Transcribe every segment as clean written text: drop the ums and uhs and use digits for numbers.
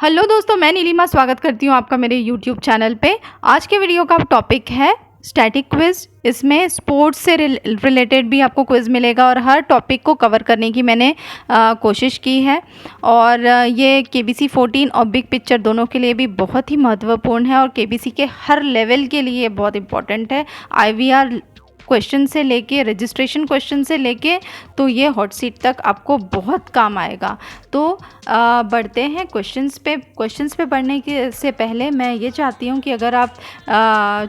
Hello दोस्तों, मैं नीलिमा स्वागत करती हूँ आपका मेरे यूट्यूब चैनल पे। आज के वीडियो का टॉपिक है स्टैटिक क्विज़। इसमें स्पोर्ट्स से रिलेटेड भी आपको क्विज़ मिलेगा और हर टॉपिक को कवर करने की मैंने कोशिश की है। और ये KBC 14 और बिग पिक्चर दोनों के लिए भी बहुत ही महत्वपूर्ण है और KBC के हर लेवल के लिए बहुत इम्पॉर्टेंट है। IVR क्वेश्चन से लेके रजिस्ट्रेशन क्वेश्चन से लेके तो ये हॉट सीट तक आपको बहुत काम आएगा। तो बढ़ते हैं क्वेश्चंस पे बढ़ने के से पहले मैं ये चाहती हूँ कि अगर आप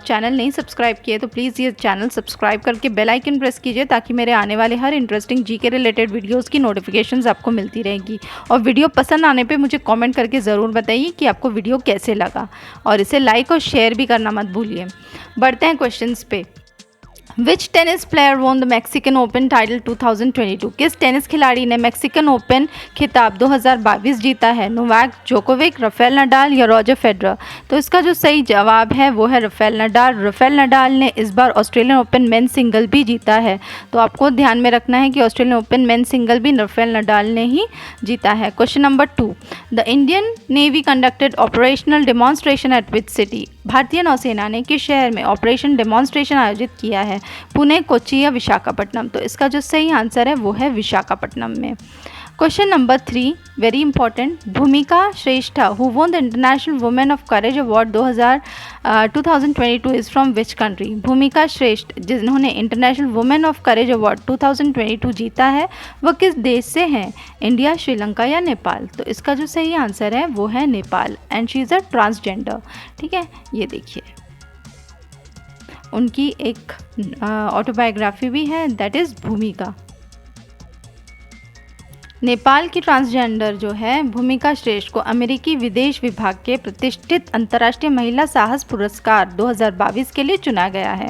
चैनल नहीं सब्सक्राइब किए तो प्लीज़ ये चैनल सब्सक्राइब करके बेल आइकन प्रेस कीजिए ताकि मेरे आने वाले हर इंटरेस्टिंग जीके रिलेटेड वीडियोज़ की नोटिफिकेशंस आपको मिलती रहेगी। और वीडियो पसंद आने पे मुझे कमेंट करके ज़रूर बताइए कि आपको वीडियो कैसे लगा और इसे लाइक और शेयर भी करना मत भूलिए। बढ़ते हैं क्वेश्चंस पे। Which tennis player won the Mexican open title 2022? किस टेनिस खिलाड़ी ने मैक्सिकन ओपन खिताब 2022 जीता है? नोवाक जोकोविक, राफेल नडाल या रॉजर फेडरर? तो इसका जो सही जवाब है वो है राफेल नडाल। राफेल नडाल ने इस बार ऑस्ट्रेलियन ओपन मेन सिंगल भी जीता है। तो आपको ध्यान में रखना है कि ऑस्ट्रेलियन ओपन मेन सिंगल भी राफेल नडाल ने ही जीता है। Question number 2, the Indian navy conducted operational demonstration eight which city? भारतीय नौसेना ने किस शहर में ऑपरेशन डेमोन्स्ट्रेशन आयोजित किया है? पुणे, कोच्चि या विशाखापट्टनम? तो इसका जो सही आंसर है वो है विशाखापट्टनम में। Question number 3, very important. Bhumika Shrestha who won the international women of courage award 2022 is from which country? Bhumika Shrestha जिन्होंने international women of courage award 2022 जीता है वह किस देश से हैं? इंडिया, श्रीलंका या नेपाल? तो इसका जो सही आंसर है वो है Nepal and she is a transgender. ठीक है, ये देखिए उनकी एक ऑटोबायोग्राफी भी है, दैट इज़ भूमिका। नेपाल की ट्रांसजेंडर जो है भूमिका श्रेष्ठ को अमेरिकी विदेश विभाग के प्रतिष्ठित अंतर्राष्ट्रीय महिला साहस पुरस्कार 2022 के लिए चुना गया है।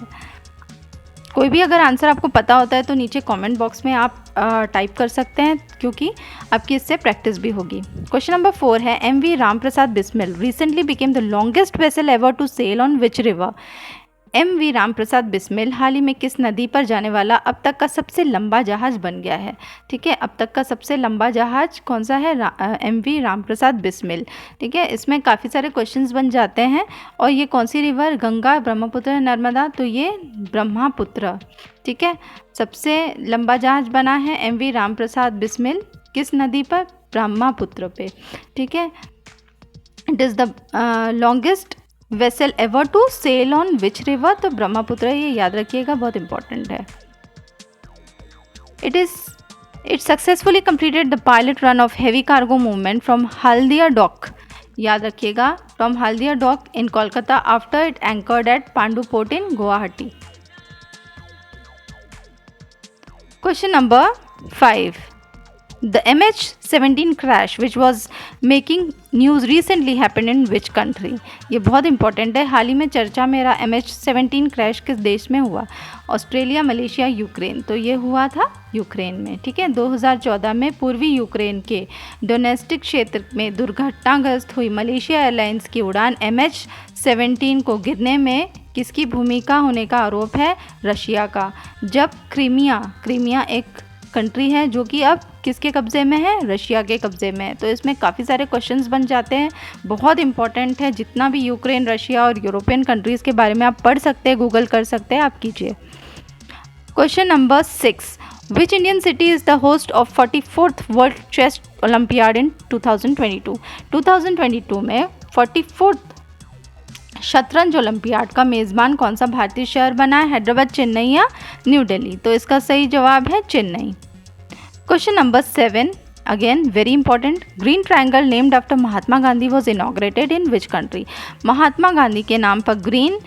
कोई भी अगर आंसर आपको पता होता है तो नीचे कमेंट बॉक्स में आप टाइप कर सकते हैं क्योंकि आपकी इससे प्रैक्टिस भी होगी। क्वेश्चन नंबर 4 है MV Ramprasad Bismil recently became the longest vessel ever to sail on which river? MV Ramprasad Bismil हाल ही में किस नदी पर जाने वाला अब तक का सबसे लंबा जहाज बन गया है? ठीक है, अब तक का सबसे लंबा जहाज कौन सा है? MV रामप्रसाद बिस्मिल। ठीक है, इसमें काफ़ी सारे क्वेश्चंस बन जाते हैं। और ये कौन सी रिवर? गंगा, ब्रह्मपुत्र, नर्मदा? तो ये ब्रह्मपुत्र। ठीक है, सबसे लंबा जहाज बना है MV रामप्रसाद बिस्मिल किस नदी पर? ब्रह्मपुत्र पे। ठीक है, it is the longest vessel ever to sail on which river? तो ब्रह्मपुत्र, ये याद रखिएगा, बहुत इंपॉर्टेंट है। It successfully completed the pilot run of heavy cargo movement from Haldia dock. याद रखिएगा, from Haldia dock in Kolkata after it anchored at Pandu port in Guwahati. Question number 5, the MH17 crash which was making news recently happened in which country? ये बहुत important है। हाल ही में चर्चा में रहा MH17 क्रैश किस देश में हुआ? Australia, Malaysia, Ukraine? तो ये हुआ था यूक्रेन में। ठीक है, 2014 में पूर्वी यूक्रेन के डोनेस्टिक क्षेत्र में दुर्घटनाग्रस्त हुई मलेशिया एयरलाइंस की उड़ान MH17 को गिरने में किसकी भूमिका होने का आरोप है? रशिया का। जब क्रीमिया एक कंट्री है जो कि अब किसके कब्ज़े में है? रशिया के कब्ज़े में है। तो इसमें काफ़ी सारे क्वेश्चंस बन जाते हैं, बहुत इंपॉर्टेंट है। जितना भी यूक्रेन, रशिया और यूरोपियन कंट्रीज़ के बारे में आप पढ़ सकते हैं, गूगल कर सकते हैं, आप कीजिए। Question number 6, which Indian city is the host of 44th world chess olympiad in 2022? 2022 में 44th शतरंज ओलंपियाड का मेज़बान कौन सा भारतीय शहर बना है? हैदराबाद, चेन्नई या न्यू दिल्ली? तो इसका सही जवाब है Chennai. Question number 7, again very important. Green triangle named after Mahatma Gandhi was inaugurated in which country? Mahatma Gandhi के नाम पर ग्रीन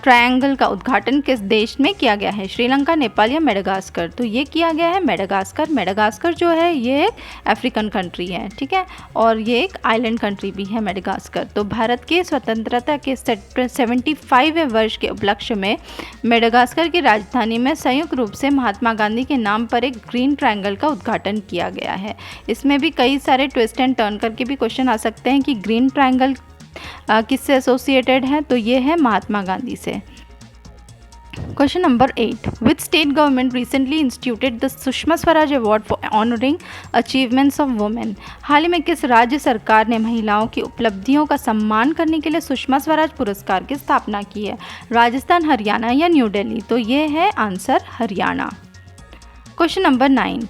ट्रायंगल का उद्घाटन किस देश में किया गया है? श्रीलंका, नेपाल या मेडागास्कर? तो ये किया गया है मेडागास्कर। मेडागास्कर जो है ये एक अफ्रीकन कंट्री है। ठीक है, और ये एक आइलैंड कंट्री भी है मेडागास्कर। तो भारत के स्वतंत्रता के 75वें वर्ष के उपलक्ष्य में मेडागास्कर की राजधानी में संयुक्त रूप से महात्मा गांधी के नाम पर एक ग्रीन ट्रायंगल का उद्घाटन किया गया है। इसमें भी कई सारे ट्विस्ट एंड टर्न करके भी क्वेश्चन आ सकते हैं कि ग्रीन ट्रायंगल किससे एसोसिएटेड है? तो ये है महात्मा गांधी से। Question number 8, which state government recently instituted the Sushma Swaraj award for honouring achievements of women. हाल ही में किस राज्य सरकार ने महिलाओं की उपलब्धियों का सम्मान करने के लिए सुषमा स्वराज पुरस्कार की स्थापना की है? राजस्थान, हरियाणा या न्यू दिल्ली? तो ये है answer Haryana. Question number 9,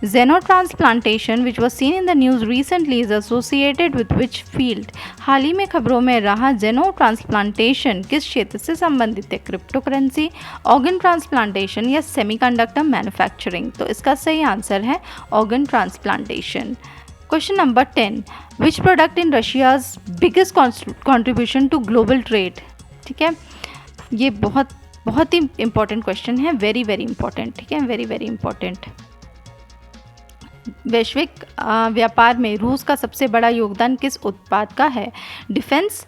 xenotransplantation which was seen in the news recently is associated with which field? हाल ही में खबरों में रहा xenotransplantation किस क्षेत्र से संबंधित है? क्रिप्टो करेंसी, ऑर्गन ट्रांसप्लांटेशन या सेमीकंडक्टर मैन्युफैक्चरिंग? तो इसका सही आंसर है organ transplantation. Question number 10, which product in Russia's biggest contribution to global trade? ठीक है, ये बहुत ही इंपॉर्टेंट क्वेश्चन है, वेरी इंपॉर्टेंट। ठीक है, वेरी इंपॉर्टेंट। वैश्विक व्यापार में रूस का सबसे बड़ा योगदान किस उत्पाद का है? डिफेंस,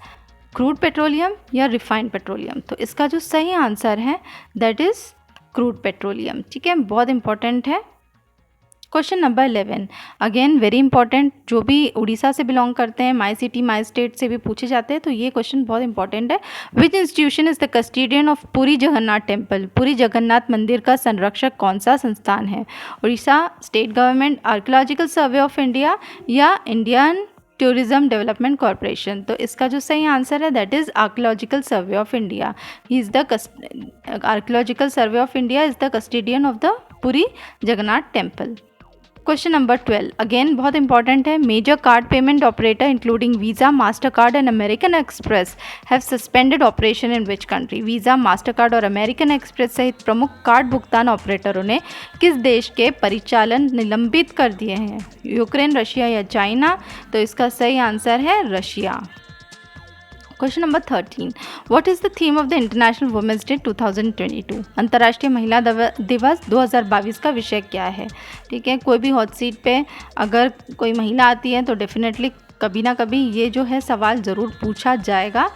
क्रूड पेट्रोलियम या रिफाइंड पेट्रोलियम? तो इसका जो सही आंसर है दैट इज़ क्रूड पेट्रोलियम। ठीक है, बहुत इंपॉर्टेंट है। Question number 11, again very important, जो भी उड़ीसा से बिलोंग करते हैं, माई सिटी माई स्टेट से भी पूछे जाते हैं, तो ये क्वेश्चन बहुत इंपॉर्टेंट है। Which institution is the custodian of Puri Jagannath temple? Puri Jagannath मंदिर का संरक्षक कौन सा संस्थान है? Orissa state government, archaeological survey of India या इंडियन टूरिज्म डेवलपमेंट कॉरपोरेशन? तो इसका जो सही आंसर है that is archaeological survey of India. He is the archaeological survey of India is the custodian of the Puri Jagannath temple. Question number 12, again बहुत important है। Major card payment operator including visa, master card and American express have suspended operation in which country? Visa, master card और American express सहित प्रमुख card भुगतान ऑपरेटरों ने किस देश के परिचालन निलंबित कर दिए हैं? यूक्रेन, रशिया या चाइना? तो इसका सही आंसर है Russia. Question number 13, what is the theme of the international women's day 2022? अंतर्राष्ट्रीय महिला दिवस 2022 का विषय क्या है? ठीक है, कोई भी हॉट सीट पे अगर कोई महिला आती है तो डेफिनेटली कभी ना कभी ये जो है सवाल ज़रूर पूछा जाएगा।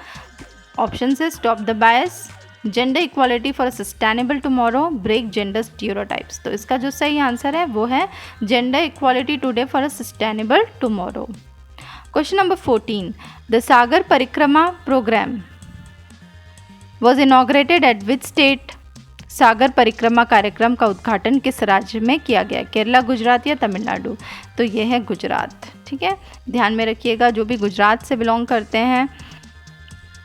ऑप्शन से stop the bias, gender equality for a sustainable tomorrow, break gender stereotypes? तो इसका जो सही आंसर है वो है gender equality today for a sustainable tomorrow. Question number 14, the Sagar Parikrama programme was inaugurated at which state? Sagar Parikrama कार्यक्रम का उद्घाटन किस राज्य में किया गया? केरला, गुजरात या तमिलनाडु? तो ये है गुजरात। ठीक है, ध्यान में रखिएगा जो भी गुजरात से बिलोंग करते हैं।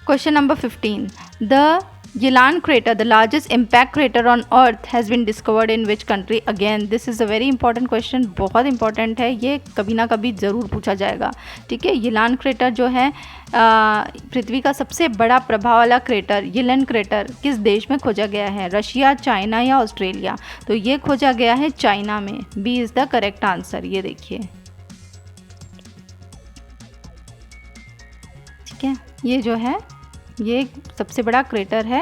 Question number 15, the Yilan crater, the largest impact crater on earth, has been discovered in which country? Again this is a very important question, बहुत important है, ये कभी ना कभी ज़रूर पूछा जाएगा। ठीक है, Yilan crater जो है पृथ्वी का सबसे बड़ा प्रभाव वाला क्रेटर Yilan crater किस देश में खोजा गया है? रशिया, चाइना या ऑस्ट्रेलिया? तो ये खोजा गया है चाइना में। B is the correct answer. ये देखिए, ठीक है, ये जो है ये सबसे बड़ा क्रेटर है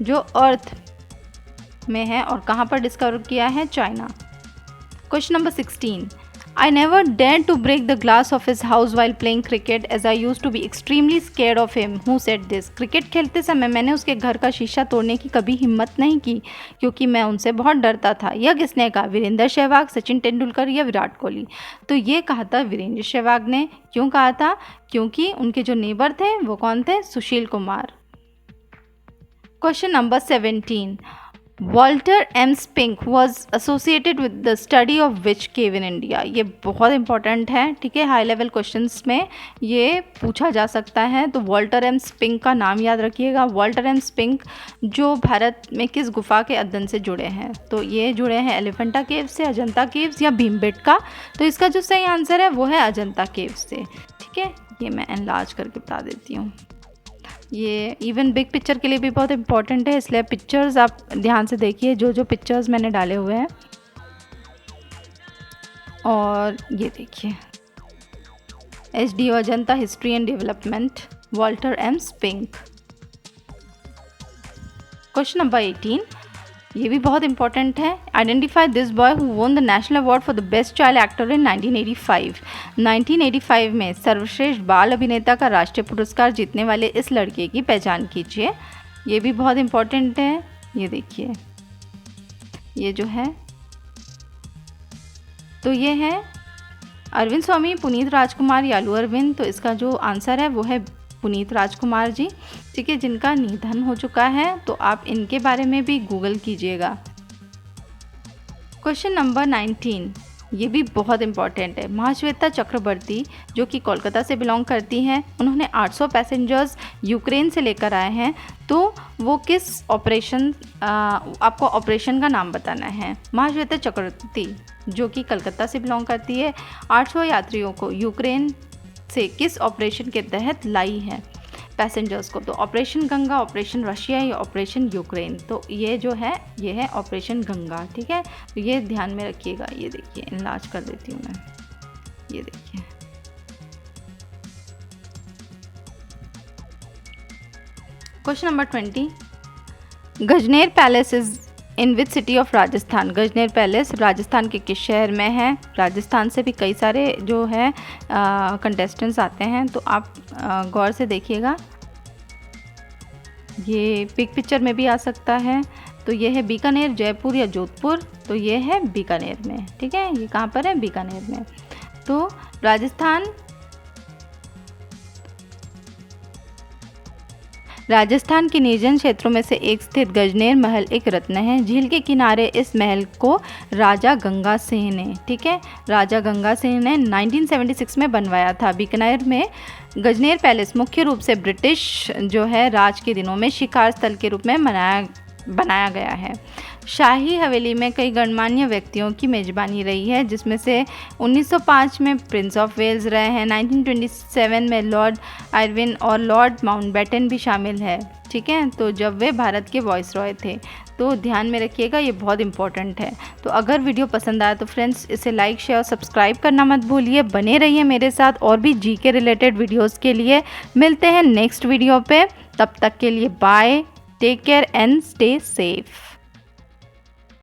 जो अर्थ में है और कहाँ पर डिस्कवर किया है? China. Question number 16, I never dare to break the glass of his house while playing cricket as I use to be extremely scared of him, who said this? Cricket खेलते समय मैंने उसके घर का शीशा तोड़ने की कभी हिम्मत नहीं की क्योंकि मैं उनसे बहुत डरता था। यह किसने कहा? वीरेंद्र सहवाग, सचिन तेंदुलकर या विराट कोहली? तो ये कहा था वीरेंद्र सहवाग ने। क्यों कहा था? क्योंकि उनके जो नेबर थे वो कौन थे? Sushil Kumar. Question number 17, Walter M Spink was associated with the study of which cave in India? ये बहुत इंपॉर्टेंट है। ठीक है, हाई लेवल क्वेश्चंस में ये पूछा जा सकता है। तो वॉल्टर एम स्पिंक का नाम याद रखिएगा। वॉल्टर एम स्पिंक जो भारत में किस गुफा के अध्ययन से जुड़े हैं? तो ये जुड़े हैं एलिफेंटा केव से, अजंता केव्स या भीमबेटका? तो इसका जो सही आंसर है वो है अजंता केव से। ठीक है, ये मैं एनलार्ज करके बता देती हूँ। ये इवन बिग पिक्चर के लिए भी बहुत इंपॉर्टेंट है, इसलिए पिक्चर्स आप ध्यान से देखिए, जो पिक्चर्स मैंने डाले हुए हैं। और ये देखिए, HDO Ajanta history and development, Walter M Spink. Question number 18, ये भी बहुत इंपॉर्टेंट है। Identify this boy who won the national award for the best child actor in 1985। 1985 में सर्वश्रेष्ठ बाल अभिनेता का राष्ट्रीय पुरस्कार जीतने वाले इस लड़के की पहचान कीजिए। ये भी बहुत इंपॉर्टेंट है। ये देखिए, ये जो है तो ये है अरविंद स्वामी, पुनीत राजकुमार या अल्लू अरविंद? तो इसका जो आंसर है वो है पुनीत राजकुमार जी, ठीक है, जिनका निधन हो चुका है, तो आप इनके बारे में भी गूगल कीजिएगा। क्वेश्चन नंबर 19, ये भी बहुत इंपॉर्टेंट है। महाश्वेता चक्रवर्ती जो कि कोलकाता से बिलोंग करती हैं, उन्होंने 800 पैसेंजर्स यूक्रेन से लेकर आए हैं, तो वो किस ऑपरेशन, आपको ऑपरेशन का नाम बताना है। महाश्वेता चक्रवर्ती जो कि कलकत्ता से बिलोंग करती है, 800 यात्रियों को यूक्रेन से किस ऑपरेशन के तहत लाई है पैसेंजर्स को। तो ऑपरेशन गंगा, ऑपरेशन रशिया या ऑपरेशन यूक्रेन। तो ये जो है ये है ऑपरेशन गंगा, ठीक है, तो ये ध्यान में रखिएगा। ये देखिए, इनलार्ज कर देती हूँ मैं, ये देखिए। Question number 20, Gajner palace is in which city of Rajasthan. Gajner palace Rajasthan के किस शहर में है। राजस्थान से भी कई सारे जो है कंटेस्टेंट्स आते हैं, तो आप गौर से देखिएगा। ये बिग पिक्चर में भी आ सकता है। तो ये है बीकानेर, जयपुर या जोधपुर। तो ये है बीकानेर में, ठीक है, ये कहाँ पर है, बीकानेर में। तो राजस्थान के निर्जन क्षेत्रों में से एक स्थित गजनेर महल एक रत्न है। झील के किनारे इस महल को राजा गंगा सिंह ने, ठीक है, राजा गंगा सिंह ने 1976 में बनवाया था। बीकानेर में गजनेर पैलेस मुख्य रूप से ब्रिटिश जो है राज के दिनों में शिकार स्थल के रूप में बनाया गया है। शाही हवेली में कई गणमान्य व्यक्तियों की मेज़बानी रही है, जिसमें से 1905 में प्रिंस ऑफ वेल्स रहे हैं, 1927 में लॉर्ड आयरविन और लॉर्ड माउंटबेटन भी शामिल है, ठीक है, तो जब वे भारत के वॉइसरॉय थे। तो ध्यान में रखिएगा, ये बहुत इंपॉर्टेंट है। तो अगर वीडियो पसंद आया तो फ्रेंड्स इसे लाइक, शेयर और सब्सक्राइब करना मत भूलिए। बने रहिए मेरे साथ और भी जी के रिलेटेड वीडियोज़ के लिए। मिलते हैं नेक्स्ट वीडियो पे, तब तक के लिए bye, take care and stay safe.